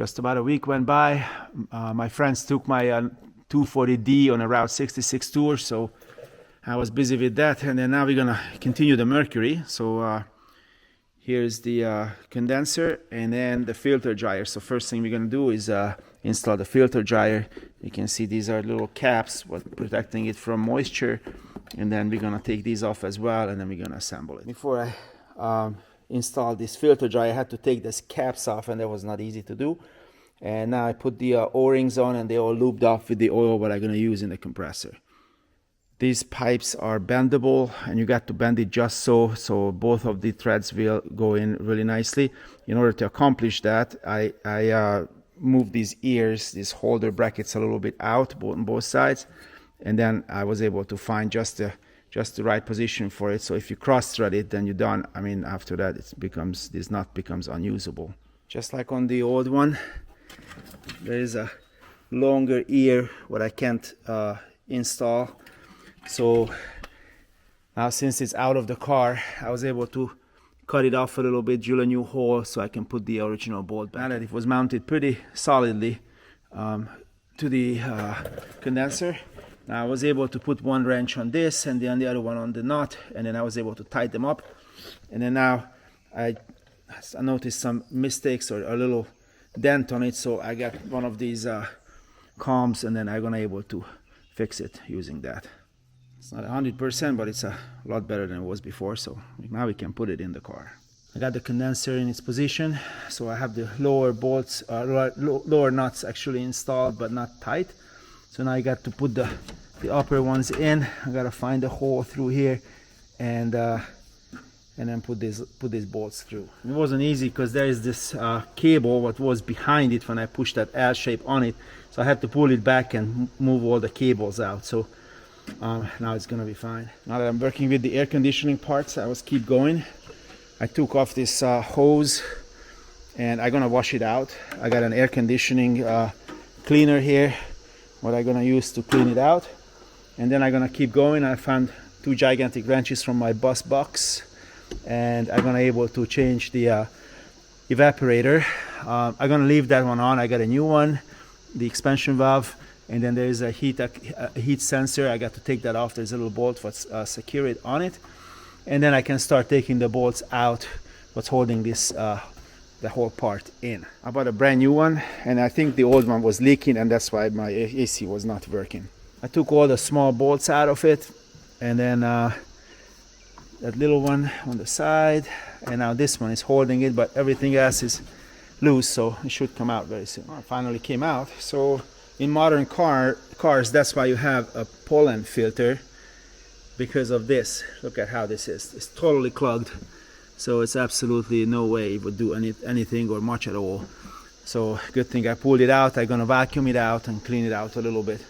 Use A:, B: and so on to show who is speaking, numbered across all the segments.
A: Just about a week went by. My friends took my 240D on a Route 66 tour, so I was busy with that. And then now we're gonna continue the Mercury. So here's the condenser and then the filter dryer. So first thing we're gonna do is install the filter dryer. You can see these are little caps protecting it from moisture, and then we're gonna take these off as well, and then we're gonna assemble it. Before I installed this filter dryer, I had to take these caps off, and that was not easy to do. And now I put the O-rings on, and they all lubed off with the oil what I'm gonna use in the compressor. These pipes are bendable, and you got to bend it just so both of the threads will go in really nicely. In order to accomplish that, I moved these ears, these holder brackets a little bit out on both sides, and then I was able to find just the right position for it. So if you cross thread it, then you're done. I mean, after that this nut becomes unusable. Just like on the old one, there is a longer ear what I can't install. So now, since it's out of the car, I was able to cut it off a little bit, drill a new hole so I can put the original bolt back. Now that it was mounted pretty solidly to the condenser, now I was able to put one wrench on this and then the other one on the nut, and then I was able to tighten them up. And then now I noticed some mistakes or a little dent on it, so I got one of these combs, and then I'm gonna able to fix it using that. It's not 100%, but it's a lot better than it was before, so now we can put it in the car. I got the condenser in its position, so I have the lower bolts, lower nuts actually installed, but not tight. So now I got to put the upper ones in. I gotta find a hole through here, and then put these bolts through. It wasn't easy because there is this cable what was behind it when I pushed that L shape on it, so I had to pull it back and move all the cables out. So now it's gonna be fine. Now that I'm working with the air conditioning parts, I was keep going. I took off this hose, and I'm gonna wash it out. I got an air conditioning cleaner here, what I'm gonna use to clean it out. And then I'm gonna keep going. I found 2 gigantic wrenches from my bus box, and I'm gonna able to change the evaporator. I'm gonna leave that one on. I got a new one, the expansion valve. And then there is a heat sensor. I got to take that off. There's a little bolt what's secure it on it, and then I can start taking the bolts out what's holding this the whole part in. I bought a brand new one, and I think the old one was leaking, and that's why my AC was not working. I took all the small bolts out of it, and then that little one on the side, and now this one is holding it, but everything else is loose, so it should come out very soon. It finally came out. So in modern cars, that's why you have a pollen filter, because of this. Look at how this is. It's totally clogged. So it's absolutely no way it would do anything or much at all. So good thing I pulled it out. I'm gonna vacuum it out and clean it out a little bit.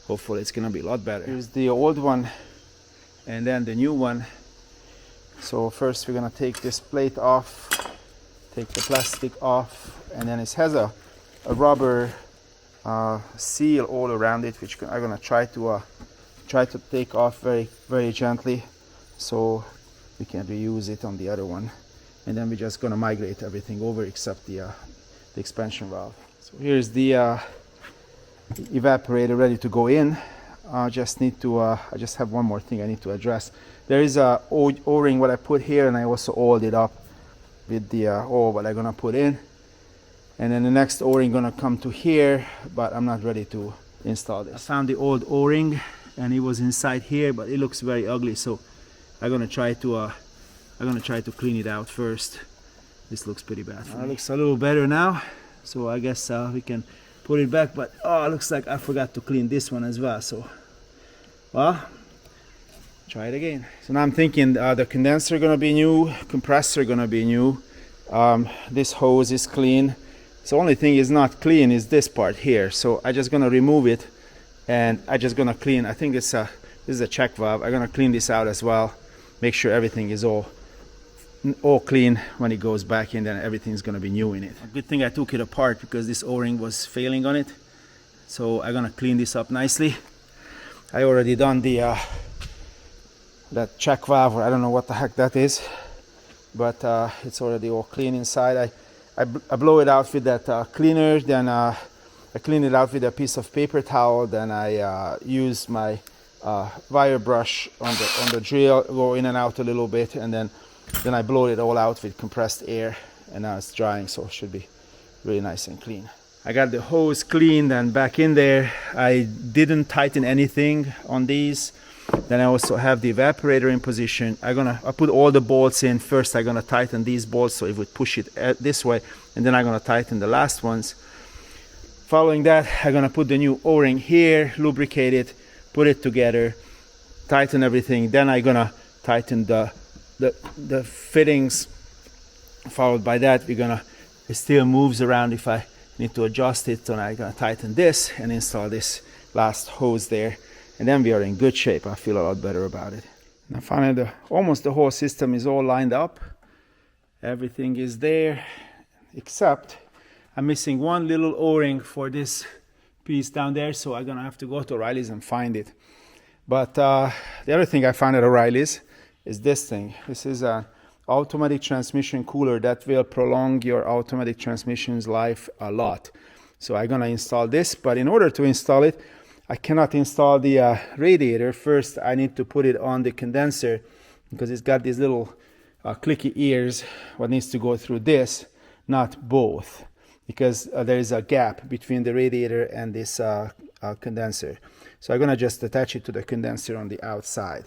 A: Hopefully it's gonna be a lot better. Here's the old one and then the new one. So first we're gonna take this plate off, take the plastic off, and then it has a rubber seal all around it, which I'm gonna try to take off very, very gently, so we can reuse it on the other one. And then we're just gonna migrate everything over except the expansion valve. So here's the evaporator ready to go in. I just have one more thing I need to address. There is a O-ring what I put here, and I also oiled it up with the oil what I'm gonna put in. And then the next O-ring gonna come to here, but I'm not ready to install this. I found the old O-ring, and it was inside here, but it looks very ugly. So I'm gonna try to clean it out first. This looks pretty bad. It looks a little better now, so I guess we can put it back. But oh, it looks like I forgot to clean this one as well. So, well, try it again. So now I'm thinking the condenser gonna be new, compressor gonna be new. This hose is clean. So the only thing is not clean is this part here. So I'm just gonna remove it, and I'm just gonna clean. I think this is a check valve. I'm gonna clean this out as well. Make sure everything is all clean when it goes back in. Then everything's gonna be new in it. Good thing I took it apart because this O-ring was failing on it. So I'm gonna clean this up nicely. I already done the that check valve, or I don't know what the heck that is, but it's already all clean inside. I blow it out with that cleaner, then I clean it out with a piece of paper towel, then I use my wire brush on the drill, go in and out a little bit, and then I blow it all out with compressed air, and now it's drying, so it should be really nice and clean. I got the hose cleaned and back in there. I didn't tighten anything on these. Then I also have the evaporator in position. I put all the bolts in. First I'm gonna tighten these bolts so it would push it this way, and then I'm gonna tighten the last ones. Following that, I'm gonna put the new O-ring here, lubricate it, put it together, tighten everything. Then I'm gonna tighten the fittings. Followed by that, it still moves around if I need to adjust it, so I'm gonna tighten this and install this last hose there. And then we are in good shape. I feel a lot better about it. Now finally, almost the whole system is all lined up. Everything is there, except I'm missing one little O-ring for this piece down there, so I'm gonna have to go to O'Reilly's and find it. But the other thing I found at O'Reilly's is this thing. This is an automatic transmission cooler that will prolong your automatic transmission's life a lot. So I'm gonna install this, but in order to install it, I cannot install the radiator. First, I need to put it on the condenser because it's got these little clicky ears. What needs to go through this, not both, because there is a gap between the radiator and this condenser. So I'm gonna just attach it to the condenser on the outside.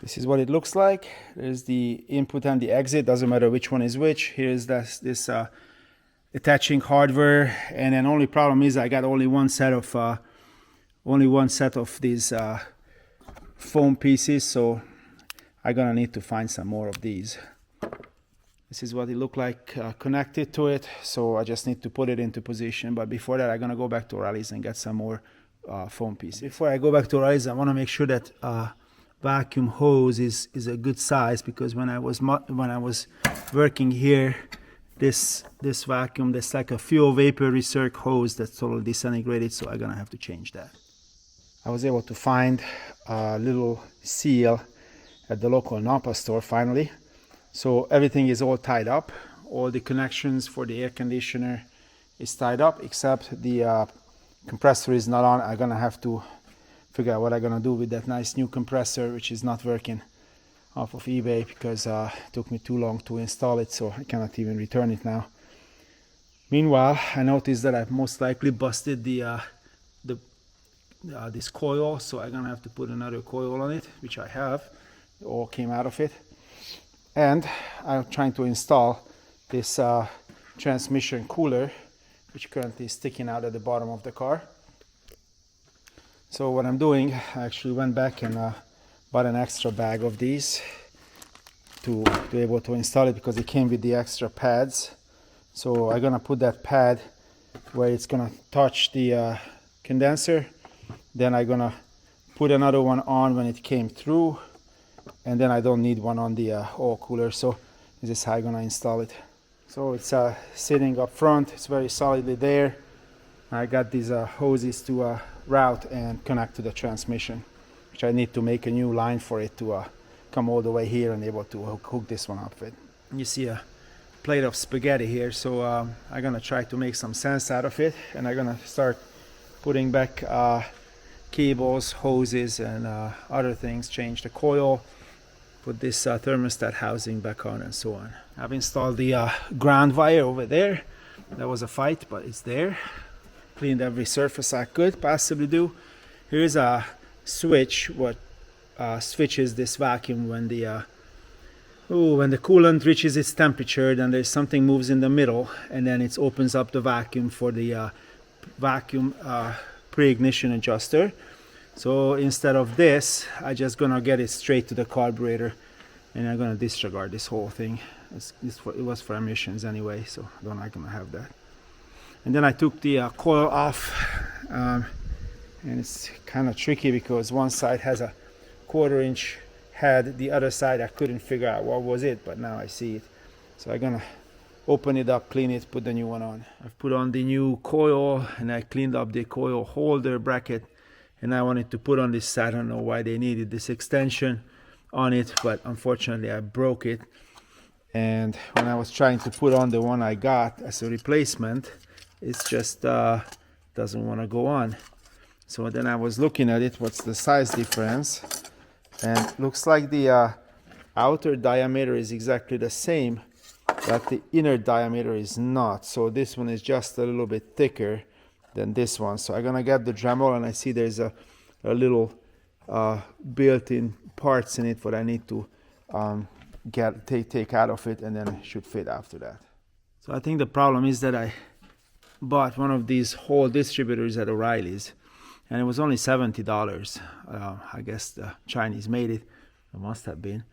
A: This is what it looks like. There's the input and the exit. Doesn't matter which one is which. Here's this attaching hardware, and then only problem is I got only one set of these foam pieces, so I'm gonna need to find some more of these. This is what it looked like connected to it, so I just need to put it into position. But before that, I'm gonna go back to O'Reilly's and get some more foam pieces. Before I go back to O'Reilly's, I want to make sure that vacuum hose is a good size, because when I was working here, this vacuum, that's like a fuel vapor recirc hose that's totally disintegrated, so I'm gonna have to change that. I was able to find a little seal at the local Napa store finally. So everything is all tied up. All the connections for the air conditioner is tied up, except the compressor is not on. I'm gonna have to figure out what I'm gonna do with that nice new compressor, which is not working, off of eBay, because it took me too long to install it, so I cannot even return it now. Meanwhile, I noticed that I've most likely busted this coil, so I'm gonna have to put another coil on it, which I have. It all came out of it. And I'm trying to install this transmission cooler, which currently is sticking out at the bottom of the car. So what I'm doing, I actually went back and bought an extra bag of these to be able to install it, because it came with the extra pads. So I'm gonna put that pad where it's gonna touch the condenser. Then I'm gonna put another one on when it came through, and then I don't need one on the oil cooler. So this is how I'm gonna install it. So it's sitting up front, it's very solidly there. I got these hoses to route and connect to the transmission, which I need to make a new line for it to come all the way here and able to hook this one up with. You see a plate of spaghetti here, so I'm gonna try to make some sense out of it, and I'm gonna start putting back cables, hoses, and other things, change the coil, put this thermostat housing back on, and so on. I've installed the ground wire over there. That was a fight, but it's there. Cleaned every surface I could possibly do. Here's a switch what switches this vacuum when the coolant reaches its temperature. Then there's something moves in the middle, and then it opens up the vacuum for the vacuum pre-ignition adjuster. So instead of this, I'm just gonna get it straight to the carburetor, and I'm gonna disregard this whole thing. It was for emissions anyway, so I'm not gonna have that. And then I took the coil off, and it's kind of tricky because one side has a 1/4 inch head, the other side I couldn't figure out what was it, but now I see it. So I'm gonna open it up, clean it, put the new one on. I've put on the new coil, and I cleaned up the coil holder bracket, and I wanted to put on this. I don't know why they needed this extension on it, but unfortunately I broke it. And when I was trying to put on the one I got as a replacement, it's just doesn't want to go on. So then I was looking at it, what's the size difference, and looks like the outer diameter is exactly the same, but the inner diameter is not. So this one is just a little bit thicker than this one. So I'm gonna get the Dremel, and I see there's a little built-in parts in it what I need to take out of it, and then it should fit after that. So I think the problem is that I bought one of these whole distributors at O'Reilly's, and it was only $70. I guess the Chinese made it. It must have been.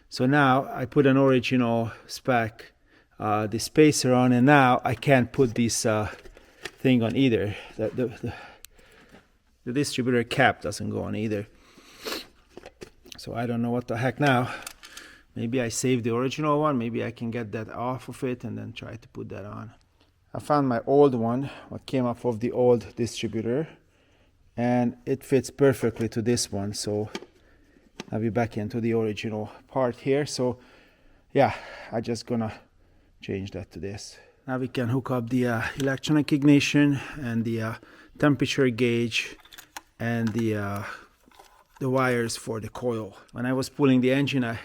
A: So now I put an original spec the spacer on, and now I can't put this thing on either. The distributor cap doesn't go on either. So I don't know what the heck now. Maybe I saved the original one. Maybe I can get that off of it and then try to put that on. I found my old one, what came off of the old distributor, and it fits perfectly to this one. So I'll be back into the original part here. So yeah, I'm just gonna change that to this. Now we can hook up the electronic ignition and the temperature gauge and the wires for the coil. When I was pulling the engine, I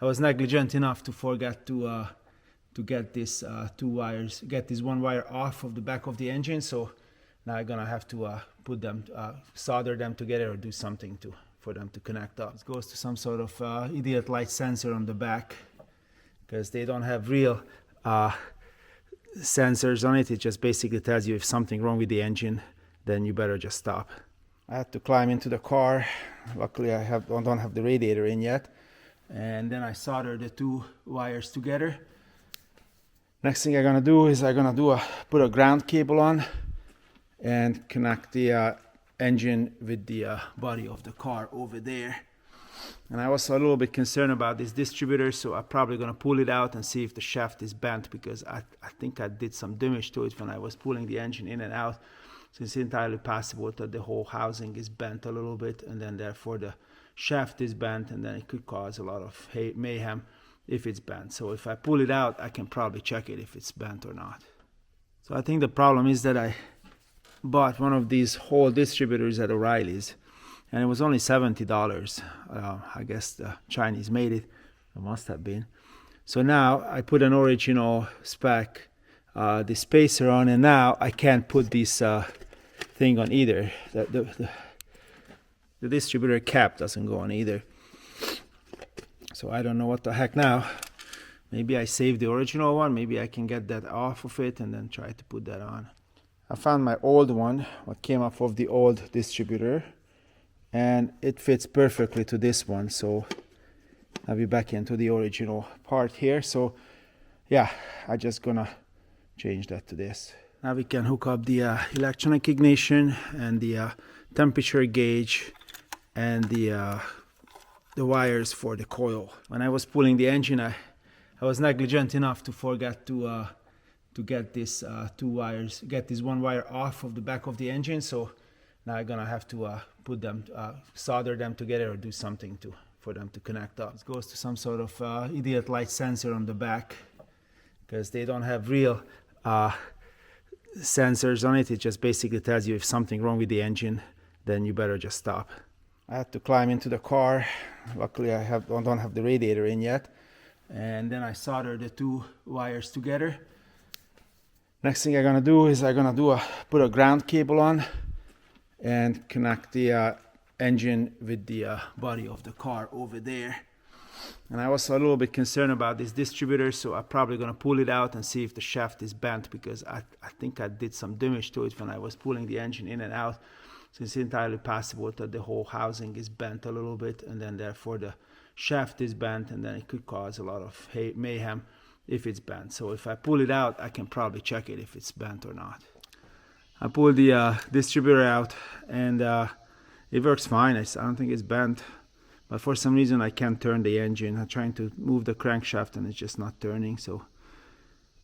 A: was negligent enough to forget to get this get this one wire off of the back of the engine. So now I'm gonna have to put them, solder them together or do something for them to connect up. It goes to some sort of idiot light sensor on the back, because they don't have real sensors on it. It just basically tells you if something wrong with the engine, then you better just stop. I had to climb into the car. Luckily I don't have the radiator in yet. And then I solder the two wires together. Next thing I'm gonna do is put a ground cable on and connect the engine with the body of the car over there. And I was a little bit concerned about this distributor, so I'm probably gonna pull it out and see if the shaft is bent, because I think I did some damage to it when I was pulling the engine in and out. So it's entirely possible that the whole housing is bent a little bit, and then therefore the shaft is bent, and then it could cause a lot of mayhem if it's bent. So if I pull it out, I can probably check it if it's bent or not. So I think the problem is that I bought one of these whole distributors at O'Reilly's, and it was only $70. I guess the Chinese made it. It must have been. So now I put an original spec the spacer on, and now I can't put this thing on either. The distributor cap doesn't go on either. So I don't know what the heck now. Maybe I saved the original one. Maybe I can get that off of it and then try to put that on. I found my old one, what came off of the old distributor, and it fits perfectly to this one. So I'll be back into the original part here. So yeah, I'm just gonna change that to this. Now we can hook up the electronic ignition and the temperature gauge and the wires for the coil. When I was pulling the engine, I was negligent enough to forget to get this get this one wire off of the back of the engine. So now I'm gonna have to put them, solder them together or do something for them to connect up. It goes to some sort of idiot light sensor on the back, because they don't have real sensors on it. It just basically tells you if something wrong with the engine, then you better just stop. I had to climb into the car. Luckily I don't have the radiator in yet. And then I solder the two wires together. Next thing I'm gonna do is put a ground cable on and connect the engine with the body of the car over there. And I was a little bit concerned about this distributor, so I'm probably gonna pull it out and see if the shaft is bent, because I think I did some damage to it when I was pulling the engine in and out. So it's entirely possible that the whole housing is bent a little bit, and then therefore the shaft is bent, and then it could cause a lot of mayhem if it's bent. So if I pull it out, I can probably check it if it's bent or not. I pulled the distributor out, and it works fine. I don't think it's bent, but for some reason I can't turn the engine. I'm trying to move the crankshaft and it's just not turning. So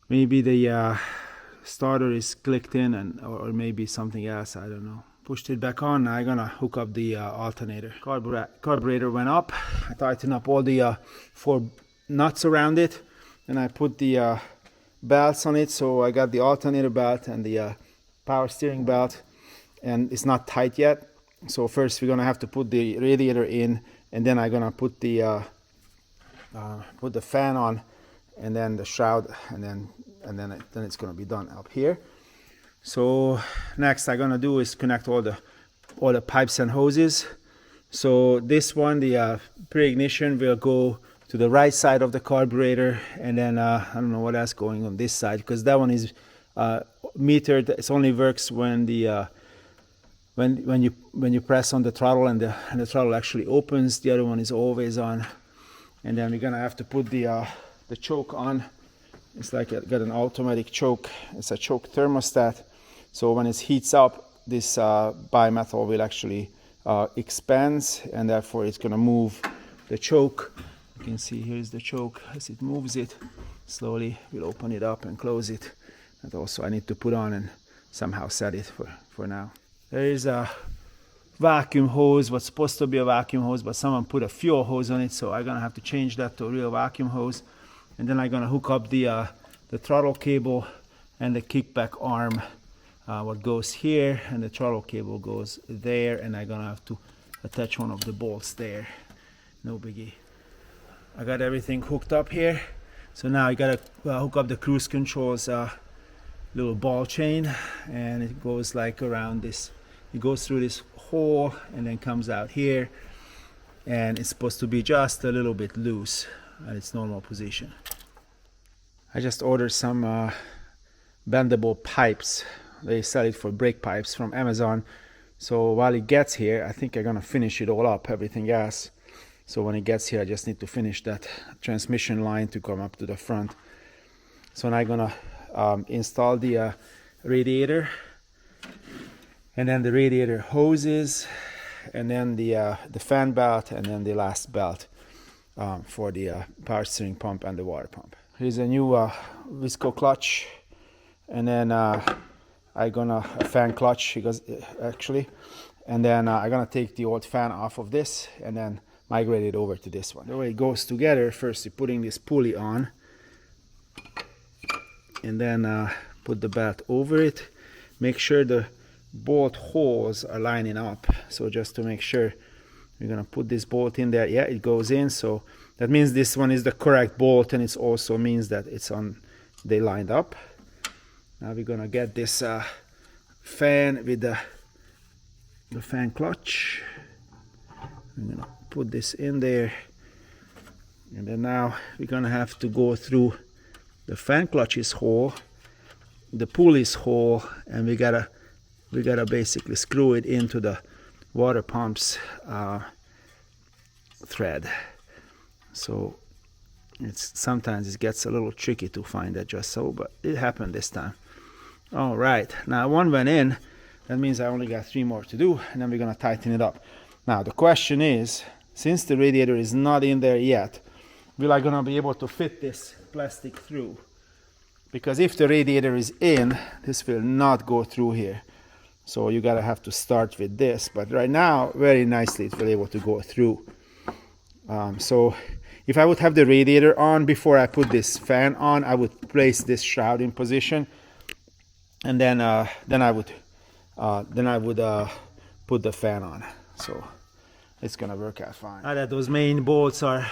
A: maybe the starter is clicked in, or maybe something else, I don't know. Pushed it back on. Now I'm gonna hook up the alternator. Carburetor went up. I tightened up all the 4 nuts around it, and I put the belts on it. So I got the alternator belt and the power steering belt, and it's not tight yet. So first we're gonna have to put the radiator in, and then I'm gonna put the fan on, and then the shroud, and then it's gonna be done up here. So next I'm gonna do is connect all the pipes and hoses. So this one, the pre-ignition, will go to the right side of the carburetor, and then I don't know what else going on this side, because that one is metered. It only works when the when you press on the throttle and the throttle actually opens. The other one is always on. And then we're gonna have to put the choke on. It's like got an automatic choke. It's a choke thermostat. So when it heats up, this bimetal will actually expands, and therefore it's gonna move the choke. You can see here's the choke. As it moves it slowly, we'll open it up and close it. And also I need to put on and somehow set it for now. There is a vacuum hose, what's supposed to be a vacuum hose, but someone put a fuel hose on it, so I'm gonna have to change that to a real vacuum hose. And then I'm gonna hook up the throttle cable and the kickback arm, what goes here, and the throttle cable goes there, and I'm gonna have to attach one of the bolts there. No biggie. I got everything hooked up here. So now I gotta hook up the cruise controls little ball chain, and it goes like around this. It goes through this hole and then comes out here, and it's supposed to be just a little bit loose at its normal position. I just ordered some bendable pipes. They sell it for brake pipes from Amazon. So while it gets here, I think I'm gonna finish it all up, everything else. So when it gets here, I just need to finish that transmission line to come up to the front. So now I'm gonna install the radiator, and then the radiator hoses, and then the fan belt, and then the last belt for the power steering pump and the water pump. Here's a new visco clutch, and then I'm gonna a fan clutch, because actually, and then I'm gonna take the old fan off of this and then migrate it over to this one. The way it goes together, first you're putting this pulley on, and then put the belt over it. Make sure the bolt holes are lining up. So just to make sure, we're gonna put this bolt in there. Yeah, it goes in, so that means this one is the correct bolt, and it also means that it's on, they lined up. Now we're gonna get this fan with the fan clutch. I'm gonna put this in there, and then now we're gonna have to go through the fan clutch's hole, the pulley's hole, and we gotta basically screw it into the water pump's thread. So sometimes it gets a little tricky to find that just so, but it happened this time. All right, now one went in. That means I only got 3 more to do, and then we're gonna tighten it up. Now the question is, since the radiator is not in there yet, will I gonna be able to fit this plastic through? Because if the radiator is in, this will not go through here. So you gotta have to start with this, but right now, very nicely, it will able to go through. So if I would have the radiator on before I put this fan on, I would place this shroud in position, and then I would put the fan on. So it's gonna work out fine. Now that those main bolts are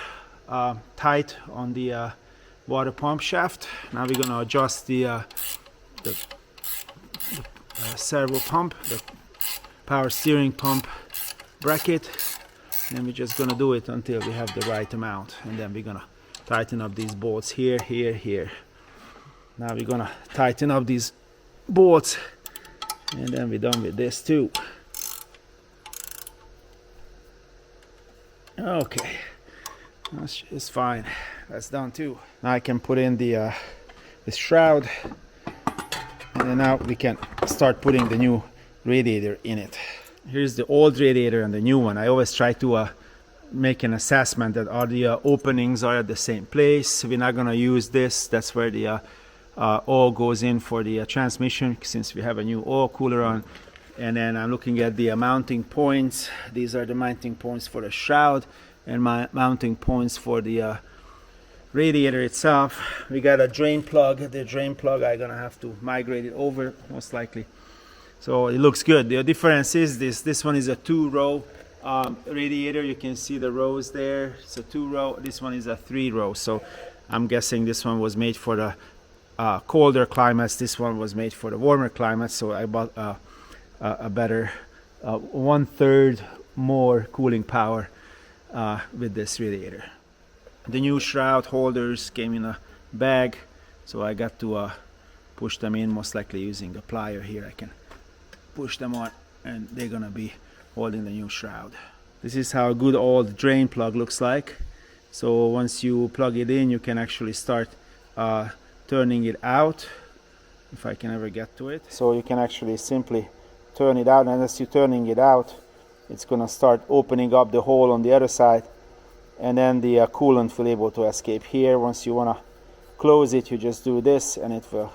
A: tight on the water pump shaft, now we're gonna adjust the servo pump, the power steering pump bracket, and we're just gonna do it until we have the right amount, and then we're gonna tighten up these bolts here, here, here. Now we're gonna tighten up these bolts, and then we're done with this too. Okay, that's fine. That's done too. Now I can put in the shroud, and then now we can start putting the new radiator in it. Here's the old radiator and the new one. I always try to make an assessment that all the openings are at the same place. We're not gonna use this. That's where the oil goes in for the transmission, since we have a new oil cooler on. And then I'm looking at the mounting points. These are the mounting points for the shroud, and my mounting points for the radiator itself, we got a drain plug. The drain plug, I'm gonna have to migrate it over most likely. So it looks good. The difference is this one is a 2-row radiator. You can see the rows there. It's a 2-row. This one is a 3-row. So I'm guessing this one was made for the colder climates. This one was made for the warmer climates. So I bought a better 1/3 more cooling power with this radiator. The new shroud holders came in a bag, so I got to push them in, most likely using a plier here. I can push them on and they're gonna be holding the new shroud. This is how a good old drain plug looks like. So once you plug it in, you can actually start turning it out, if I can ever get to it. So you can actually simply turn it out, and as you're turning it out, it's gonna start opening up the hole on the other side, and then the coolant will be able to escape here. Once you wanna close it, you just do this and it will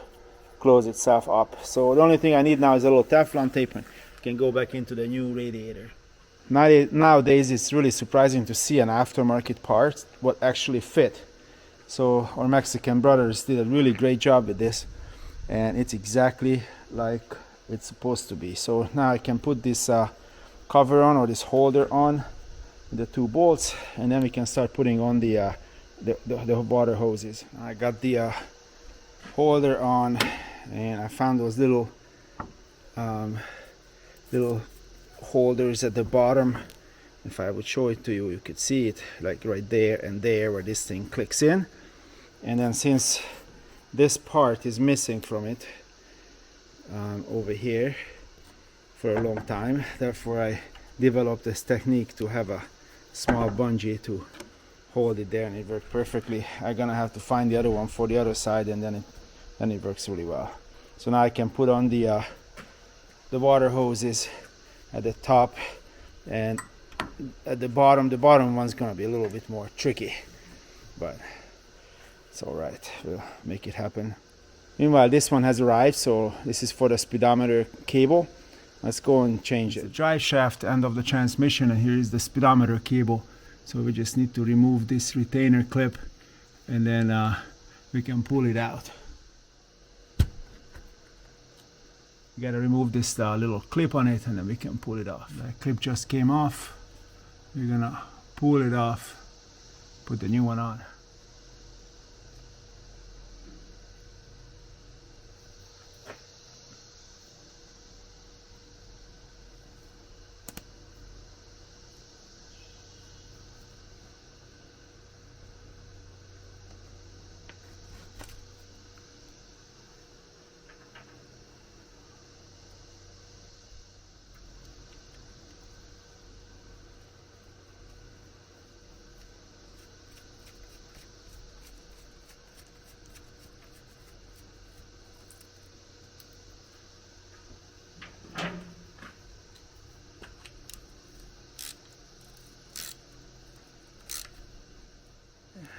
A: close itself up. So the only thing I need now is a little Teflon tape and you can go back into the new radiator. Nowadays it's really surprising to see an aftermarket part what actually fit. So our Mexican brothers did a really great job with this, and it's exactly like it's supposed to be. So now I can put this cover on, or this holder on, the 2 bolts, and then we can start putting on the water hoses. I got the holder on, and I found those little holders at the bottom. If I would show it to you, you could see it like right there and there where this thing clicks in. And then since this part is missing from it over here for a long time, therefore I developed this technique to have a small bungee to hold it there, and it worked perfectly. I'm gonna have to find the other one for the other side, and then it works really well. So now I can put on the water hoses at the top, and at the bottom one's gonna be a little bit more tricky, but it's all right. We'll make it happen. Meanwhile, this one has arrived, so this is for the speedometer cable. Let's go and change it. The drive shaft end of the transmission, and here is the speedometer cable. So we just need to remove this retainer clip, and then we can pull it out. You gotta remove this little clip on it, and then we can pull it off. That clip just came off. We're gonna pull it off, put the new one on.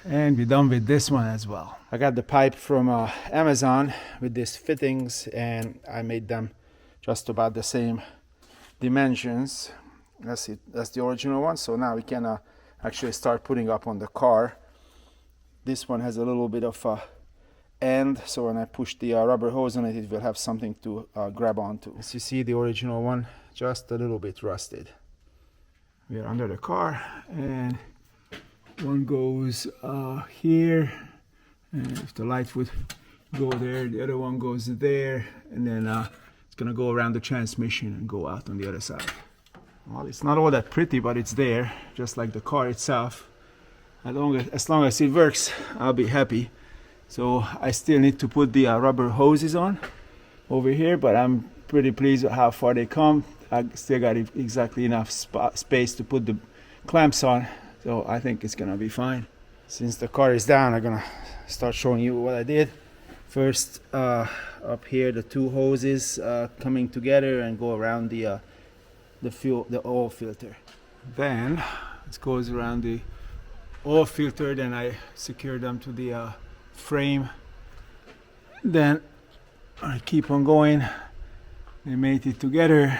A: And we're done with this one as well. I got the pipe from Amazon with these fittings, and I made them just about the same dimensions as the original one. So now we can actually start putting up on the car. This one has a little bit of a end, so when I push the rubber hose on it, it will have something to grab onto. As you see, the original one just a little bit rusted. We are under the car, and one goes here, and if the light would go there, the other one goes there, and then it's gonna go around the transmission and go out on the other side. Well, it's not all that pretty, but it's there, just like the car itself. As long as it works, I'll be happy. So I still need to put the rubber hoses on over here, but I'm pretty pleased with how far they come. I still got exactly enough space to put the clamps on. So I think it's gonna be fine. Since the car is down, I'm gonna start showing you what I did. First, up here, the 2 hoses coming together and go around the oil filter. Then it goes around the oil filter. Then I secure them to the frame. Then I keep on going. They mate it together,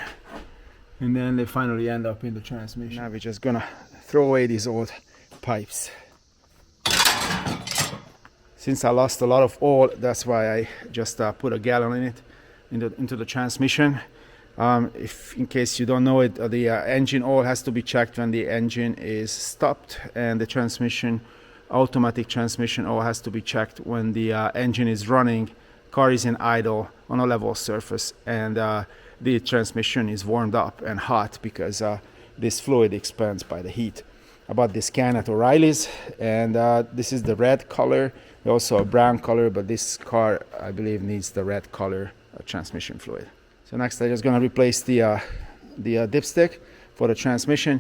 A: and then they finally end up in the transmission. Now we're just gonna throw away these old pipes. since I lost a lot of oil, that's why I just put a gallon in it into the transmission. If in case you don't know it, the engine oil has to be checked when the engine is stopped, and the transmission, automatic transmission oil, has to be checked when the engine is running, car is in idle on a level surface, and the transmission is warmed up and hot because this fluid expands by the heat. I bought this can at O'Reilly's, and this is the red color. There's also a brown color, but this car, I believe, needs the red color transmission fluid. So next I'm just going to replace the dipstick for the transmission,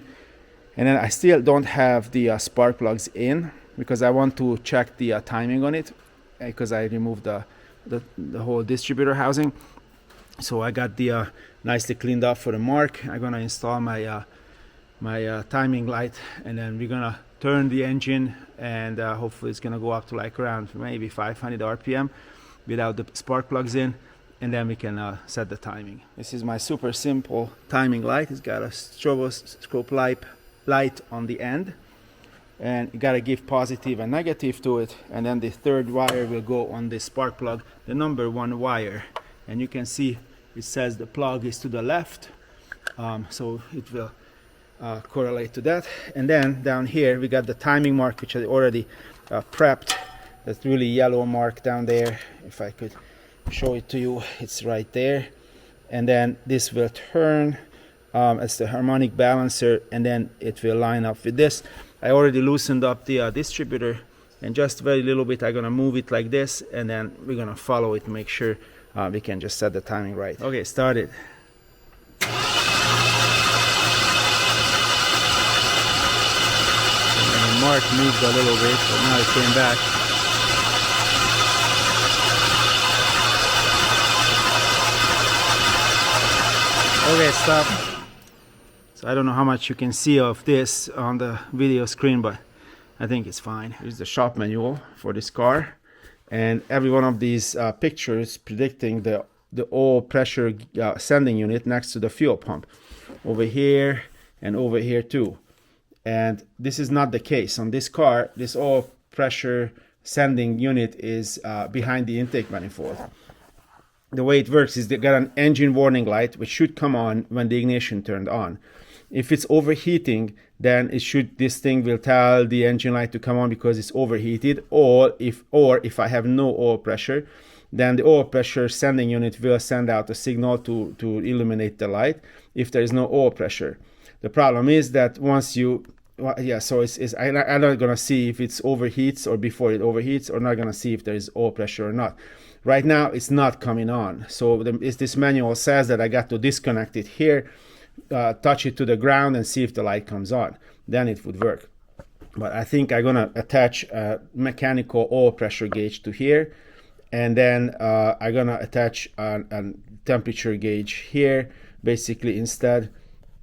A: and then I still don't have the spark plugs in because I want to check the timing on it, because I removed the whole distributor housing. So I got the nicely cleaned up for the mark. I'm going to install my my timing light, and then we're gonna turn the engine, and hopefully it's gonna go up to like around maybe 500 RPM without the spark plugs in, and then we can set the timing. This is my super simple timing light. It's got a stroboscope light on the end, and you gotta give positive and negative to it, and then the third wire will go on the spark plug, the number 1 wire, and you can see it says the plug is to the left, so it will correlate to that. And then down here we got the timing mark, which I already prepped. That's really yellow mark down there. If I could show it to you, it's right there. And then this will turn as the harmonic balancer, and then it will line up with this. I already loosened up the distributor, and just very little bit I'm gonna move it like this, and then we're gonna follow it and make sure we can just set the timing right. Okay, started. Mark moved a little bit, but now it came back. Okay, stop. So I don't know how much you can see of this on the video screen, but I think it's fine. Here's the shop manual for this car, and every one of these pictures predicting the oil pressure sending unit next to the fuel pump, over here and over here too. And this is not the case on this car. This oil pressure sending unit is behind the intake manifold. The way it works is they got an engine warning light which should come on when the ignition turned on. If it's overheating, then this thing will tell the engine light to come on because it's overheated, or if I have no oil pressure, then the oil pressure sending unit will send out a signal to illuminate the light if there is no oil pressure. The problem is that once you, so I'm not gonna see if it's overheats or before it overheats, or not gonna see if there is oil pressure or not. Right now it's not coming on. So this manual says that I got to disconnect it here, touch it to the ground, and see if the light comes on. Then it would work. But I think I'm gonna attach a mechanical oil pressure gauge to here, and then I'm gonna attach a temperature gauge here, basically instead.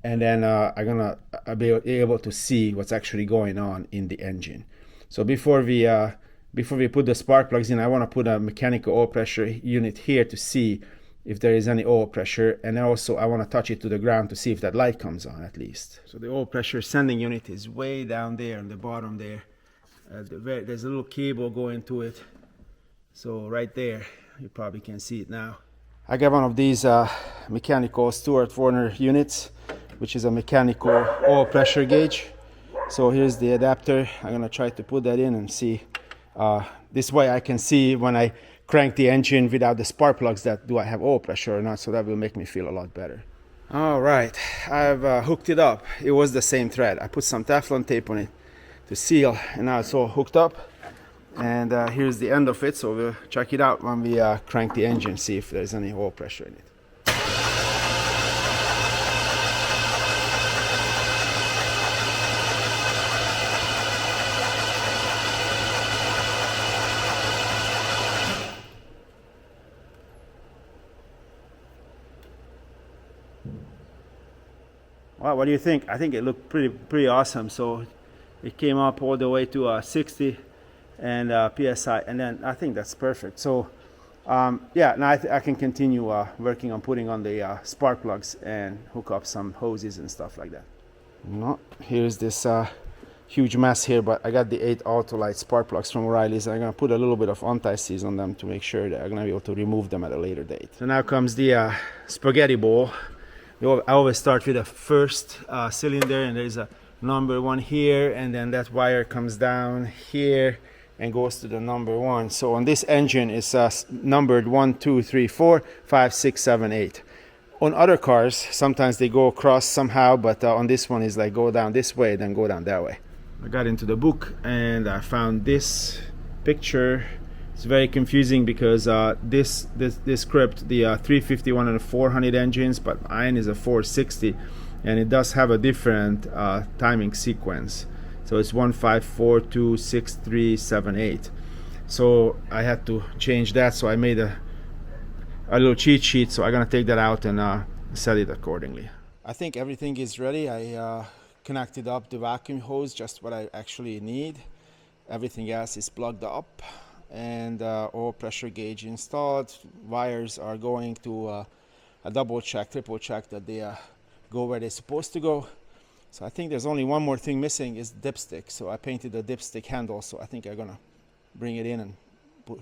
A: And then I'm gonna be able to see what's actually going on in the engine. So before we put the spark plugs in, I want to put a mechanical oil pressure unit here to see if there is any oil pressure, and then also I want to touch it to the ground to see if that light comes on at least. So the oil pressure sending unit is way down there on the bottom there. There's a little cable going to it. So right there, you probably can see it now. I got one of these mechanical Stuart Warner units, which is a mechanical oil pressure gauge. So here's the adapter. I'm gonna try to put that in and see. This way I can see when I crank the engine without the spark plugs that do I have oil pressure or not, so that will make me feel a lot better. All right, I've hooked it up. It was the same thread. I put some Teflon tape on it to seal, and now it's all hooked up. And here's the end of it, so we'll check it out when we crank the engine, see if there's any oil pressure in it. Well, what do you think? I think it looked pretty awesome. So it came up all the way to 60 and psi, and then I think that's perfect. So yeah, now I can continue working on putting on the spark plugs and hook up some hoses and stuff like that. No, here's this huge mess here, but I got the 8 Autolite spark plugs from O'Reilly's. I'm gonna put a little bit of anti-seize on them to make sure that I'm gonna be able to remove them at a later date. So now comes the spaghetti bowl. I always start with the first cylinder, and there's a number 1 here, and then that wire comes down here and goes to the number 1. So on this engine it's numbered 1, 2, 3, 4, 5, 6, 7, 8. On other cars sometimes they go across somehow, but on this one is like go down this way then go down that way. I got into the book and I found this picture. It's very confusing because this script, the 351 and a 400 engines, but mine is a 460, and it does have a different timing sequence. So it's 1, 5, 4, 2, 6, 3, 7, 8. So I had to change that. So I made a little cheat sheet. So I'm gonna take that out and set it accordingly. I think everything is ready. I connected up the vacuum hose, just what I actually need. Everything else is plugged up, and all pressure gauge installed. Wires are going to a double check, triple check that they go where they're supposed to go. So I think there's only one more thing missing, is dipstick. So I painted the dipstick handle, so I think I'm gonna bring it in and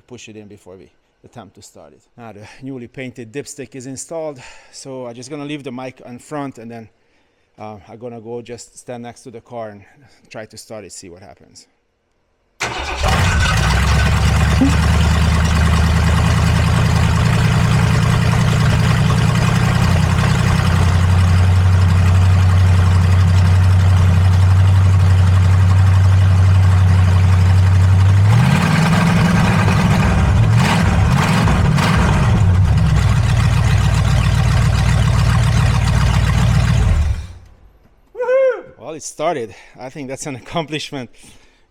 A: push it in before we attempt to start it. Now the newly painted dipstick is installed, so I'm just gonna leave the mic in front, and then I'm gonna go just stand next to the car and try to start it, see what happens. Well, it started. I think that's an accomplishment.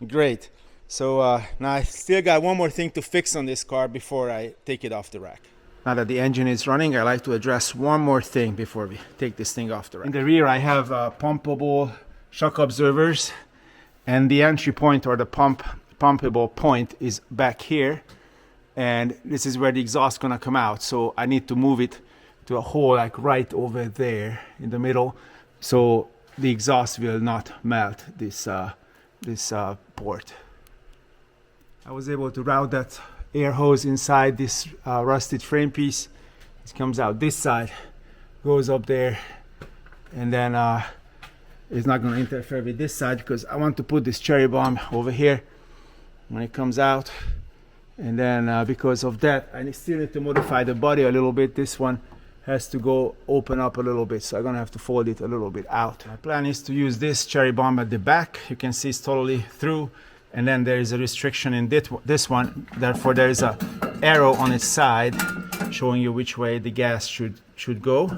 A: Great. So now I still got one more thing to fix on this car before I take it off the rack. Now that the engine is running, I like to address one more thing before we take this thing off the rack. In the rear I have pumpable shock absorbers, and the entry point, or the pumpable point, is back here, and this is where the exhaust is gonna come out. So I need to move it to a hole like right over there in the middle, so the exhaust will not melt this port. I was able to route that air hose inside this rusted frame piece. It comes out this side, goes up there, and then it's not going to interfere with this side, because I want to put this cherry bomb over here when it comes out. And then because of that, I still need to modify the body a little bit. This one has to go open up a little bit, so I'm gonna have to fold it a little bit out. My plan is to use this cherry bomb at the back. You can see it's totally through, and then there is a restriction in this one. Therefore there is a arrow on its side showing you which way the gas should go,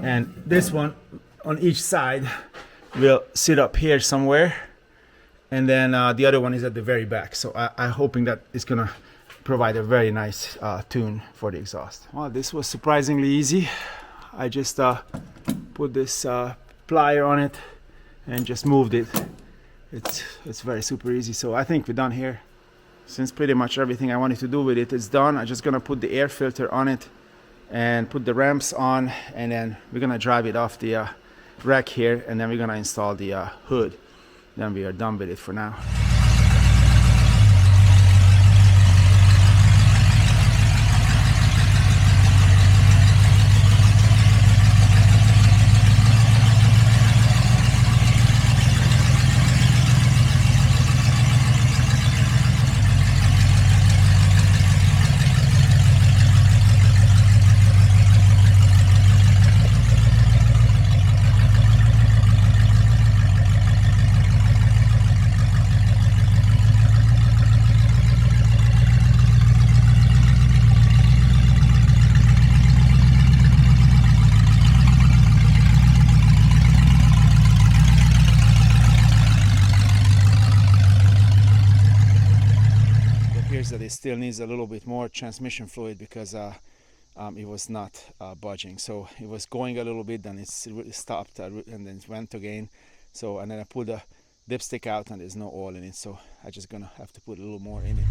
A: and this one on each side will sit up here somewhere, and then the other one is at the very back. So I'm hoping that it's gonna provide a very nice tune for the exhaust. Well, this was surprisingly easy. I just put this plier on it and just moved it. It's very super easy. So I think we're done here. Since pretty much everything I wanted to do with it is done, I'm just gonna put the air filter on it and put the ramps on, and then we're gonna drive it off the rack here, and then we're gonna install the hood. Then we are done with it for now. That it still needs a little bit more transmission fluid, because it was not budging. So it was going a little bit, then it stopped, and then it went again. So, and then I pulled the dipstick out and there's no oil in it, so I'm just gonna have to put a little more in it.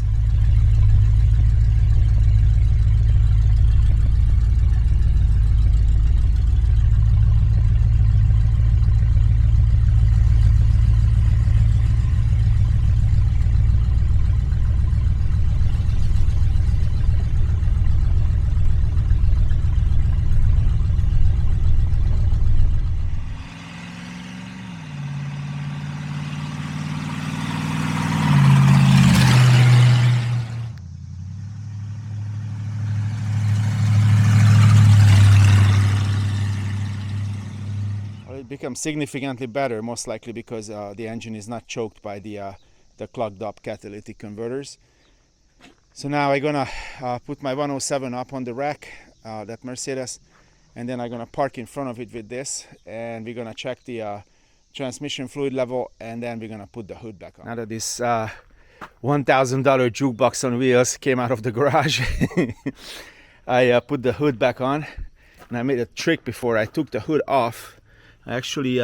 A: become significantly better, most likely because the engine is not choked by the clogged up catalytic converters. So now I'm gonna put my 107 up on the rack, that Mercedes, and then I'm gonna park in front of it with this, and we're gonna check the transmission fluid level, and then we're gonna put the hood back on. Now that this $1,000 jukebox on wheels came out of the garage, I put the hood back on, and I made a trick before I took the hood off. I actually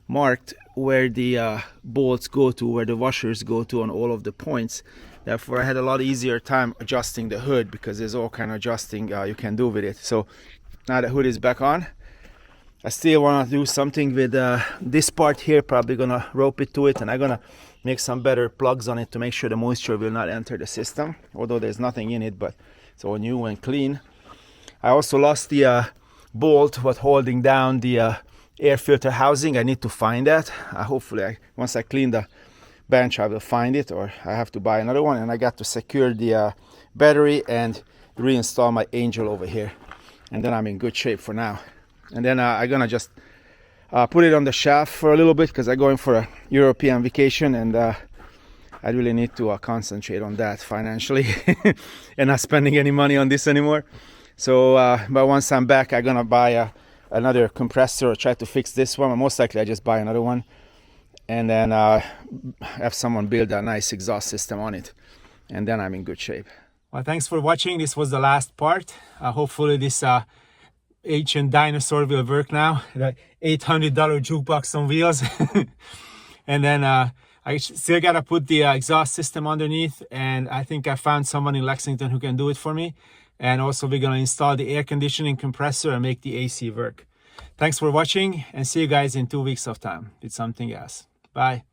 A: marked where the bolts go to, where the washers go to on all of the points. Therefore, I had a lot easier time adjusting the hood, because there's all kind of adjusting you can do with it. So now the hood is back on. I still want to do something with this part here. Probably gonna rope it to it, and I'm gonna make some better plugs on it to make sure the moisture will not enter the system, although there's nothing in it, but it's all new and clean. I also lost the bolt what holding down the air filter housing. I need to find that. Hopefully once I clean the bench I will find it, or I have to buy another one. And I got to secure the battery and reinstall my Angel over here, and then I'm in good shape for now. And then I'm gonna just put it on the shelf for a little bit, because I'm going for a European vacation, and I really need to concentrate on that financially and not spending any money on this anymore. So but once I'm back, I'm gonna buy another compressor, or try to fix this one. Most likely I just buy another one, and then have someone build a nice exhaust system on it, and then I'm in good shape. Well, thanks for watching. This was the last part. Hopefully this ancient dinosaur will work now. The $800 jukebox on wheels. And then I still gotta put the exhaust system underneath, and I think I found someone in Lexington who can do it for me. And also we're gonna install the air conditioning compressor and make the AC work. Thanks for watching, and see you guys in 2 weeks of time with something else. Bye.